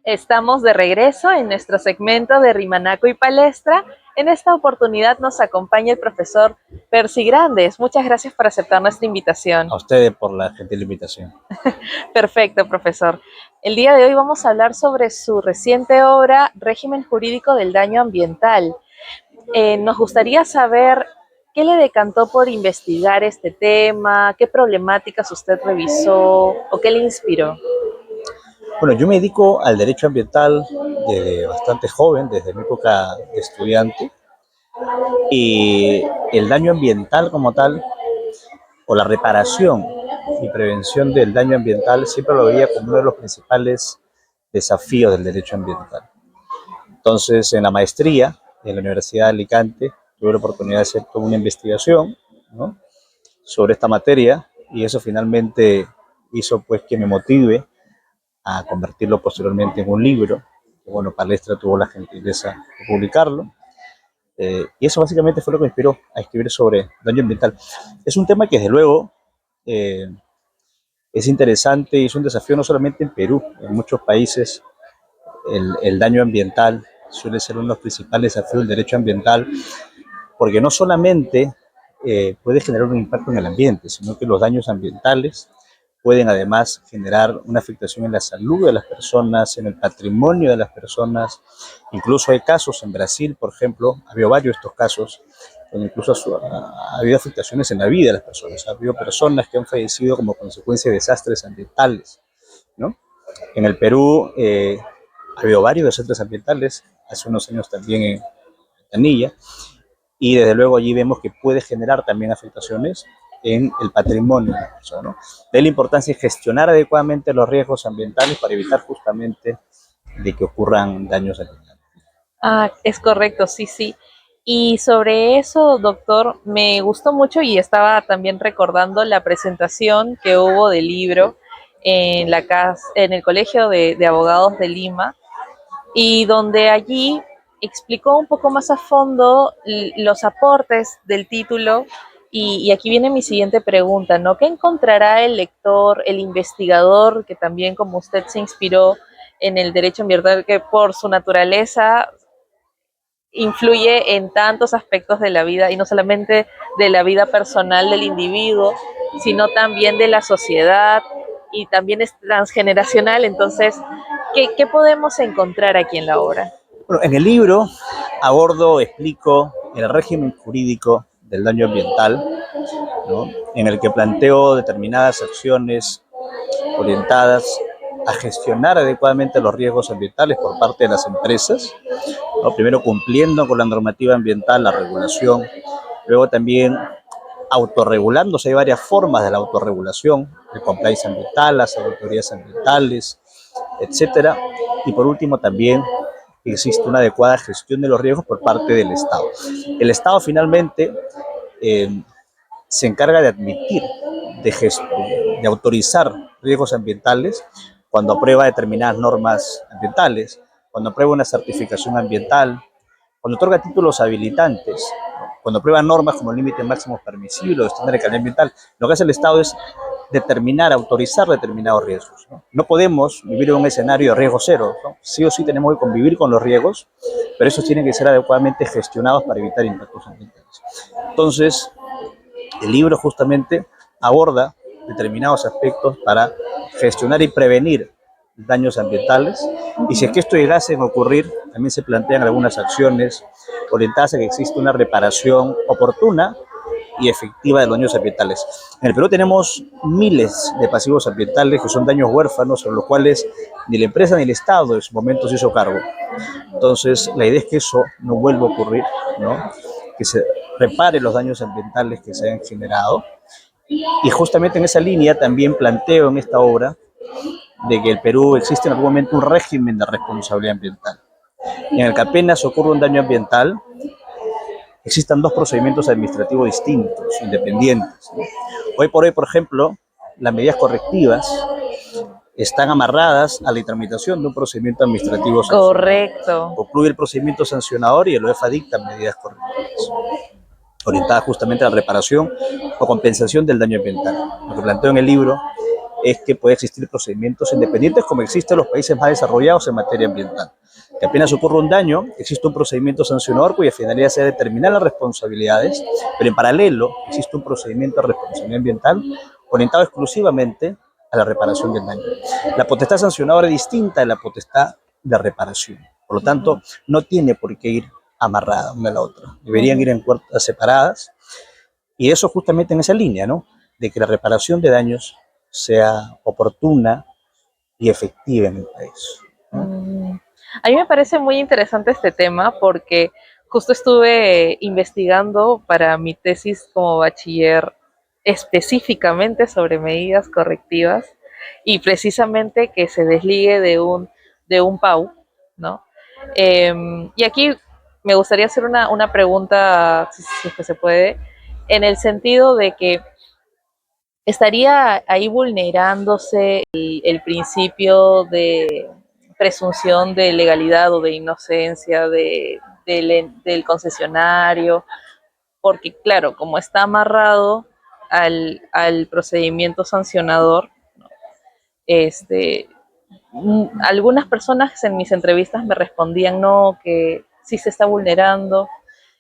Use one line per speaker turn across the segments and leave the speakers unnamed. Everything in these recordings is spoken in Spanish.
Estamos de regreso en nuestro segmento de Rimanaco y Palestra. En esta oportunidad nos acompaña el profesor Percy Grandes. Muchas gracias por aceptar nuestra invitación.
A ustedes por la gentil invitación.
Perfecto, profesor. El día de hoy vamos a hablar sobre su reciente obra, Régimen Jurídico del Daño Ambiental. Nos gustaría saber qué le decantó por investigar este tema, qué problemáticas usted revisó o qué le inspiró.
Bueno, yo me dedico al derecho ambiental desde bastante joven, desde mi época de estudiante, y el daño ambiental como tal, o la reparación y prevención del daño ambiental, siempre lo veía como uno de los principales desafíos del derecho ambiental. Entonces, en la maestría, en la Universidad de Alicante, tuve la oportunidad de hacer toda una investigación, ¿no?, sobre esta materia, y eso finalmente hizo pues que me motive a convertirlo posteriormente en un libro. Bueno, Palestra tuvo la gentileza de publicarlo. Y eso básicamente fue lo que me inspiró a escribir sobre daño ambiental. Es un tema que desde luego eh, es interesante y es un desafío no solamente en Perú, en muchos países el daño ambiental suele ser uno de los principales desafíos del derecho ambiental, porque no solamente puede generar un impacto en el ambiente, sino que los daños ambientales pueden además generar una afectación en la salud de las personas, en el patrimonio de las personas. Incluso hay casos en Brasil, por ejemplo, ha habido varios de estos casos, donde incluso ha habido afectaciones en la vida de las personas. Ha habido personas que han fallecido como consecuencia de desastres ambientales, ¿no? En el Perú ha habido varios desastres ambientales, hace unos años también en Canilla, y desde luego allí vemos que puede generar también afectaciones en el patrimonio de la persona, ¿no? De la importancia de gestionar adecuadamente los riesgos ambientales para evitar justamente de que ocurran daños ambientales.
Es correcto, sí, sí. Y sobre eso, doctor, me gustó mucho y estaba también recordando la presentación que hubo del libro en la casa, en el Colegio de Abogados de Lima, y donde allí explicó un poco más a fondo los aportes del título. Y aquí viene mi siguiente pregunta, ¿no? ¿Qué encontrará el lector, el investigador, que también como usted se inspiró en el derecho ambiental, que por su naturaleza influye en tantos aspectos de la vida y no solamente de la vida personal del individuo, sino también de la sociedad y también es transgeneracional? Entonces, ¿qué podemos encontrar aquí en la obra?
Bueno, en el libro abordo, explico el régimen jurídico del daño ambiental, ¿no?, en el que planteo determinadas acciones orientadas a gestionar adecuadamente los riesgos ambientales por parte de las empresas, ¿no? Primero cumpliendo con la normativa ambiental, la regulación, luego también autorregulándose. Hay varias formas de la autorregulación, el compliance ambiental, las auditorías ambientales, etcétera. Y por último también existe una adecuada gestión de los riesgos por parte del Estado. El Estado finalmente eh, se encarga de admitir, de autorizar riesgos ambientales cuando aprueba determinadas normas ambientales, cuando aprueba una certificación ambiental, cuando otorga títulos habilitantes, cuando aprueba normas como límites máximos permisibles o estándares de calidad ambiental. Lo que hace el Estado es determinar, autorizar determinados riesgos, ¿no? No podemos vivir en un escenario de riesgo cero, ¿no? Sí o sí tenemos que convivir con los riesgos, pero esos tienen que ser adecuadamente gestionados para evitar impactos ambientales. Entonces, el libro justamente aborda determinados aspectos para gestionar y prevenir daños ambientales, y si es que esto llegase a ocurrir, también se plantean algunas acciones orientadas a que exista una reparación oportuna y efectiva de los daños ambientales. En el Perú tenemos miles de pasivos ambientales que son daños huérfanos, sobre los cuales ni la empresa ni el Estado en su momento se hizo cargo. Entonces, la idea es que eso no vuelva a ocurrir, ¿no?, que se repare los daños ambientales que se han generado. Y justamente en esa línea también planteo en esta obra de que el Perú existe en algún momento un régimen de responsabilidad ambiental, en el que apenas ocurre un daño ambiental, existan dos procedimientos administrativos distintos, independientes, ¿no? Hoy por hoy, por ejemplo, las medidas correctivas están amarradas a la tramitación de un procedimiento administrativo sancionador.
Correcto.
Concluye el procedimiento sancionador y el UEFA dicta medidas correctivas, orientada justamente a la reparación o compensación del daño ambiental. Lo que planteo en el libro es que puede existir procedimientos independientes como existen en los países más desarrollados en materia ambiental. Que apenas ocurre un daño, existe un procedimiento sancionador cuya finalidad sea determinar las responsabilidades, pero en paralelo existe un procedimiento de responsabilidad ambiental orientado exclusivamente a la reparación del daño. La potestad sancionadora es distinta de la potestad de reparación. Por lo tanto, no tiene por qué ir amarrada una a la otra. Deberían ir en puertas separadas y eso justamente en esa línea, ¿no? De que la reparación de daños sea oportuna y efectiva en el país, ¿no?
A mí me parece muy interesante este tema porque justo estuve investigando para mi tesis como bachiller específicamente sobre medidas correctivas y precisamente que se desligue de un PAU, ¿no? Y aquí me gustaría hacer una pregunta, si es que se puede, en el sentido de que estaría ahí vulnerándose el principio de presunción de legalidad o de inocencia del concesionario, porque claro, como está amarrado al procedimiento sancionador, este, algunas personas en mis entrevistas me respondían no, que sí se está vulnerando,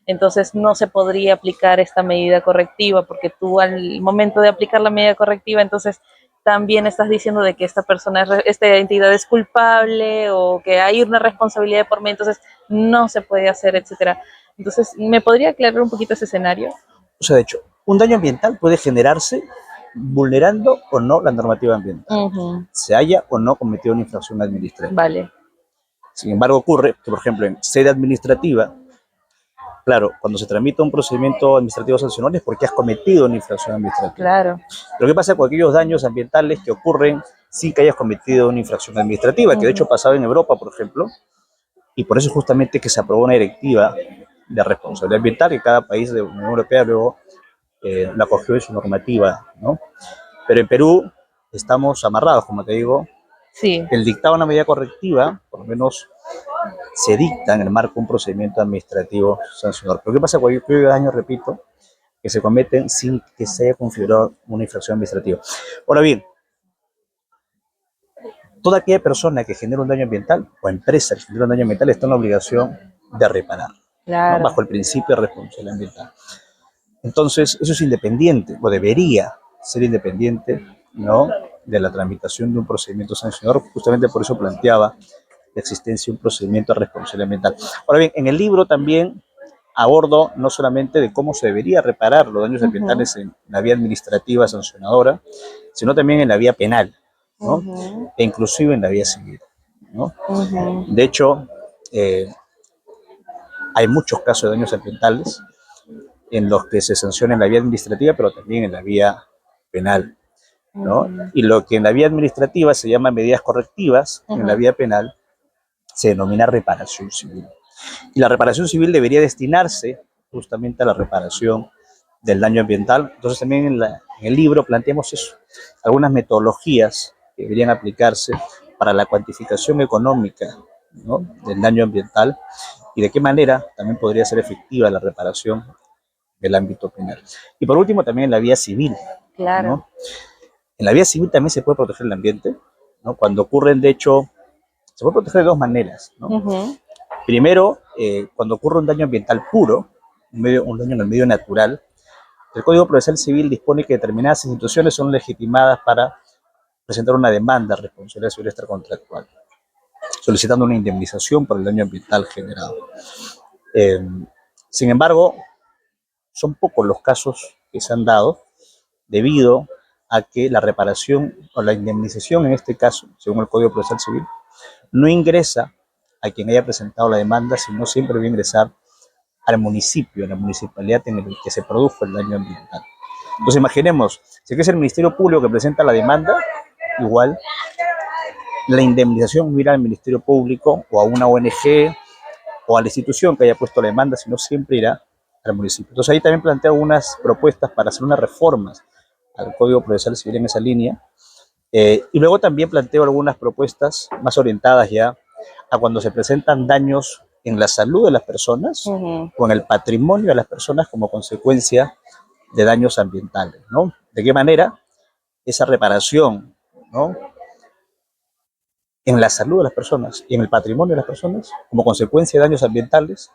entonces no se podría aplicar esta medida correctiva porque tú al momento de aplicar la medida correctiva, entonces también estás diciendo de que esta persona, esta entidad es culpable o que hay una responsabilidad por medio, entonces no se puede hacer, etcétera. Entonces, ¿me podría aclarar un poquito ese escenario?
O sea, de hecho, un daño ambiental puede generarse vulnerando o no la normativa ambiental, se haya o no cometido una infracción administrativa.
Vale.
Sin embargo, ocurre que, por ejemplo, en sede administrativa, claro, cuando se tramita un procedimiento administrativo sancionador es porque has cometido una infracción administrativa.
Claro.
Pero ¿qué pasa con aquellos daños ambientales que ocurren sin que hayas cometido una infracción administrativa? Que de hecho pasaba en Europa, por ejemplo, y por eso justamente que se aprobó una directiva de responsabilidad ambiental que cada país de la Unión Europea luego la acogió en su normativa, ¿no? Pero en Perú estamos amarrados, como te digo.
Sí.
El dictado de una medida correctiva, por lo menos se dicta en el marco de un procedimiento administrativo sancionador. Pero ¿qué pasa con aquellos daños, repito, que se cometen sin que se haya configurado una infracción administrativa? Ahora bien, toda aquella persona que genera un daño ambiental o empresa que genera un daño ambiental está en la obligación de reparar,
Claro.
¿no? Bajo el principio de responsabilidad ambiental. Entonces, eso es independiente, o debería ser independiente, ¿no?, de la tramitación de un procedimiento sancionador. Justamente por eso planteaba la existencia de un procedimiento de responsabilidad ambiental. Ahora bien, en el libro también abordo no solamente de cómo se debería reparar los daños ambientales en la vía administrativa sancionadora, sino también en la vía penal, ¿no? E inclusive en la vía civil, ¿no? De hecho, hay muchos casos de daños ambientales en los que se sanciona en la vía administrativa, pero también en la vía penal, ¿no? Y lo que en la vía administrativa se llama medidas correctivas, en la vía penal se denomina reparación civil. Y la reparación civil debería destinarse justamente a la reparación del daño ambiental. Entonces también en el libro planteamos eso, algunas metodologías que deberían aplicarse para la cuantificación económica, ¿no?, del daño ambiental y de qué manera también podría ser efectiva la reparación del ámbito penal. Y por último también en la vía civil,
Claro.
¿no? En la vía civil también se puede proteger el ambiente, ¿no? Cuando ocurren, de hecho, se puede proteger de dos maneras, ¿no? Primero, cuando ocurre un daño ambiental puro, un daño en el medio natural, el Código Procesal Civil dispone que determinadas instituciones son legitimadas para presentar una demanda de responsabilidad civil extracontractual, solicitando una indemnización por el daño ambiental generado. Sin embargo, son pocos los casos que se han dado debido a que la reparación o la indemnización, en este caso, según el Código Procesal Civil, no ingresa a quien haya presentado la demanda, sino siempre debe ingresar al municipio, a la municipalidad en el que se produjo el daño ambiental. Entonces imaginemos, si es el Ministerio Público que presenta la demanda, igual la indemnización irá al Ministerio Público o a una ONG o a la institución que haya puesto la demanda, sino siempre irá al municipio. Entonces ahí también planteo unas propuestas para hacer unas reformas al Código Procesal Civil en esa línea. Y luego también planteo algunas propuestas más orientadas ya a cuando se presentan daños en la salud de las personas o en el patrimonio de las personas como consecuencia de daños ambientales, ¿no? ¿De qué manera esa reparación ¿no?, en la salud de las personas y en el patrimonio de las personas, como consecuencia de daños ambientales,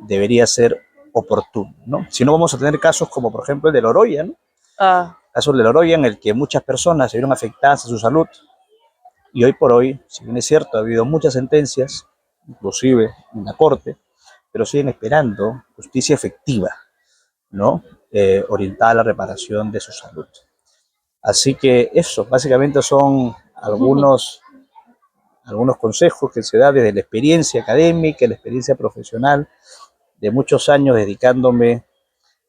debería ser oportuno, ¿no? Si no, vamos a tener casos como, por ejemplo, el de Loroya, ¿no?
Ah,
Casos de Loroya en el que muchas personas se vieron afectadas a su salud y hoy por hoy, si bien es cierto, ha habido muchas sentencias, inclusive en la Corte, pero siguen esperando justicia efectiva, ¿no? Orientada a la reparación de su salud. Así que eso, básicamente son algunos consejos que se da desde la experiencia académica, la experiencia profesional, de muchos años dedicándome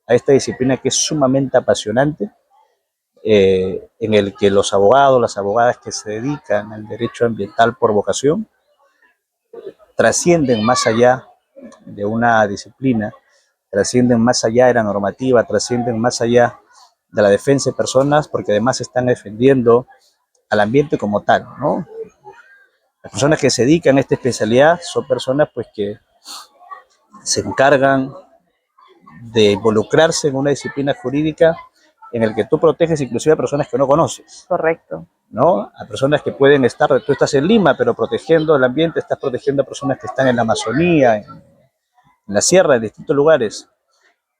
a esta disciplina que es sumamente apasionante, en el que los abogados, las abogadas que se dedican al derecho ambiental por vocación, trascienden más allá de una disciplina, trascienden más allá de la normativa, trascienden más allá de la defensa de personas, porque además están defendiendo al ambiente como tal, ¿no? Las personas que se dedican a esta especialidad son personas pues que se encargan de involucrarse en una disciplina jurídica en el que tú proteges inclusive a personas que no conoces,
correcto.
¿no? A personas que pueden estar, tú estás en Lima, pero protegiendo el ambiente, estás protegiendo a personas que están en la Amazonía, en la sierra, en distintos lugares.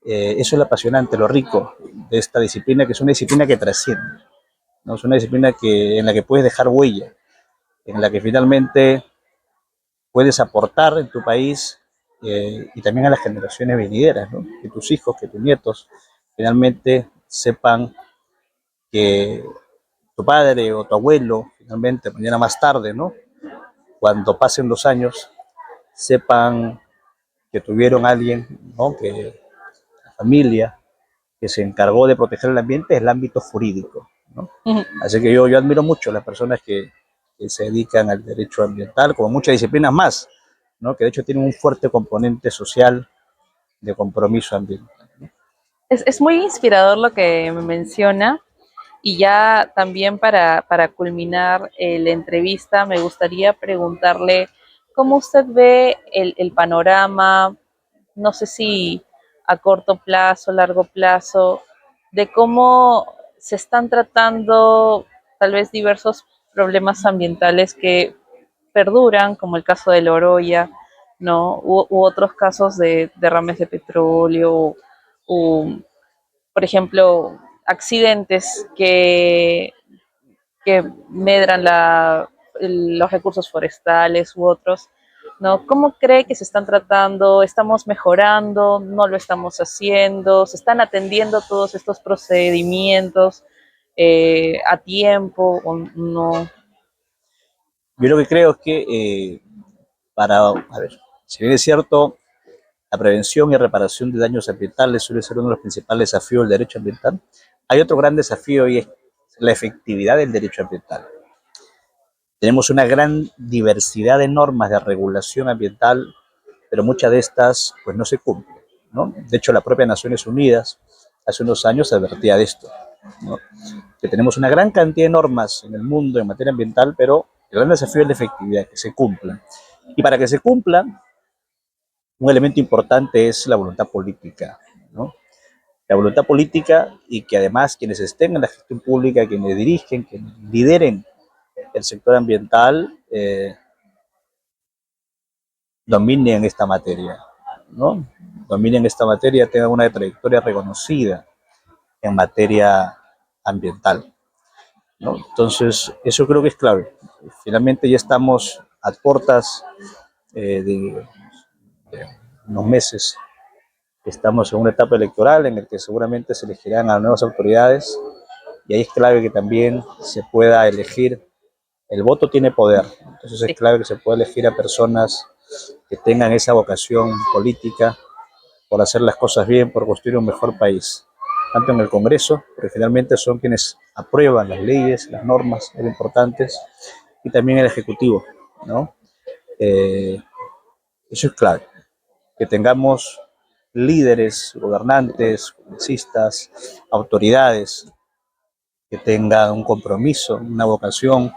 Eso es lo apasionante, lo rico de esta disciplina, que es una disciplina que trasciende, ¿no? Es una disciplina en la que puedes dejar huella, en la que finalmente puedes aportar en tu país, y también a las generaciones venideras, ¿no? Que tus hijos, que tus nietos finalmente sepan que tu padre o tu abuelo, finalmente, mañana más tarde, ¿no?, cuando pasen los años, sepan que tuvieron a alguien, ¿no?, que la familia que se encargó de proteger el ambiente es el ámbito jurídico, ¿no? Así que yo admiro mucho a las personas que se dedican al derecho ambiental, como muchas disciplinas más, ¿no?, que de hecho tienen un fuerte componente social de compromiso ambiental.
Es muy inspirador lo que me menciona. Y ya también para culminar la entrevista, me gustaría preguntarle cómo usted ve el panorama, no sé si a corto plazo, largo plazo, de cómo se están tratando tal vez diversos problemas ambientales que perduran, como el caso de Loroya, ¿no? U otros casos de derrames de petróleo, u, por ejemplo, accidentes que medran los recursos forestales u otros, ¿no? ¿Cómo cree que se están tratando? ¿Estamos mejorando? ¿No lo estamos haciendo? ¿Se están atendiendo todos estos procedimientos a tiempo o no?
Yo lo que creo es que a ver, si bien es cierto, la prevención y reparación de daños ambientales suele ser uno de los principales desafíos del derecho ambiental, hay otro gran desafío y es la efectividad del derecho ambiental. Tenemos una gran diversidad de normas de regulación ambiental, pero muchas de estas pues no se cumplen, ¿no? De hecho, la propia Naciones Unidas hace unos años advertía de esto, ¿no?, que tenemos una gran cantidad de normas en el mundo en materia ambiental, pero el gran desafío es la efectividad, que se cumplan. Y para que se cumplan, un elemento importante es la voluntad política, ¿no? La voluntad política, y que además quienes estén en la gestión pública, quienes dirigen, quienes lideren el sector ambiental, dominen esta materia, ¿no? Dominen esta materia, tengan una trayectoria reconocida en materia ambiental, ¿no? Entonces, eso creo que es clave. Finalmente ya estamos a puertas de unos meses. Estamos en una etapa electoral en la que seguramente se elegirán a nuevas autoridades, y ahí es clave que también se pueda elegir. El voto tiene poder, entonces es
Sí.
clave que se pueda elegir a personas que tengan esa vocación política por hacer las cosas bien, por construir un mejor país, tanto en el Congreso, porque finalmente son quienes aprueban las leyes, las normas muy importantes, y también el Ejecutivo, ¿no? Eh, Eso es clave, que tengamos líderes, gobernantes, congresistas, autoridades que tengan un compromiso, una vocación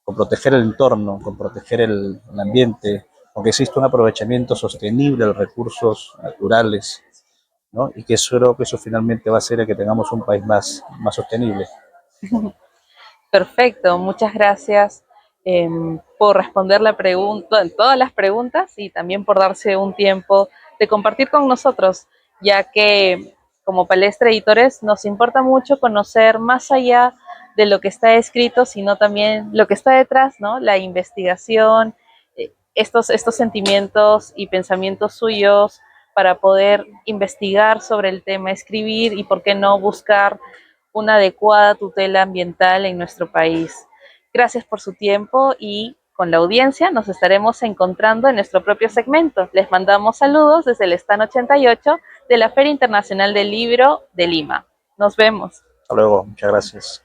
con proteger el entorno, con proteger el ambiente, con que exista un aprovechamiento sostenible de los recursos naturales, ¿no? Y que eso, creo que eso finalmente va a hacer que tengamos un país más sostenible.
Perfecto, muchas gracias por responder la pregunta, todas las preguntas y también por darse un tiempo de compartir con nosotros, ya que como Palestra Editores nos importa mucho conocer más allá de lo que está escrito, sino también lo que está detrás, ¿no? La investigación, estos sentimientos y pensamientos suyos para poder investigar sobre el tema, escribir y, por qué no, buscar una adecuada tutela ambiental en nuestro país. Gracias por su tiempo y con la audiencia nos estaremos encontrando en nuestro propio segmento. Les mandamos saludos desde el stand 88 de la Feria Internacional del Libro de Lima. Nos vemos.
Hasta luego, muchas gracias.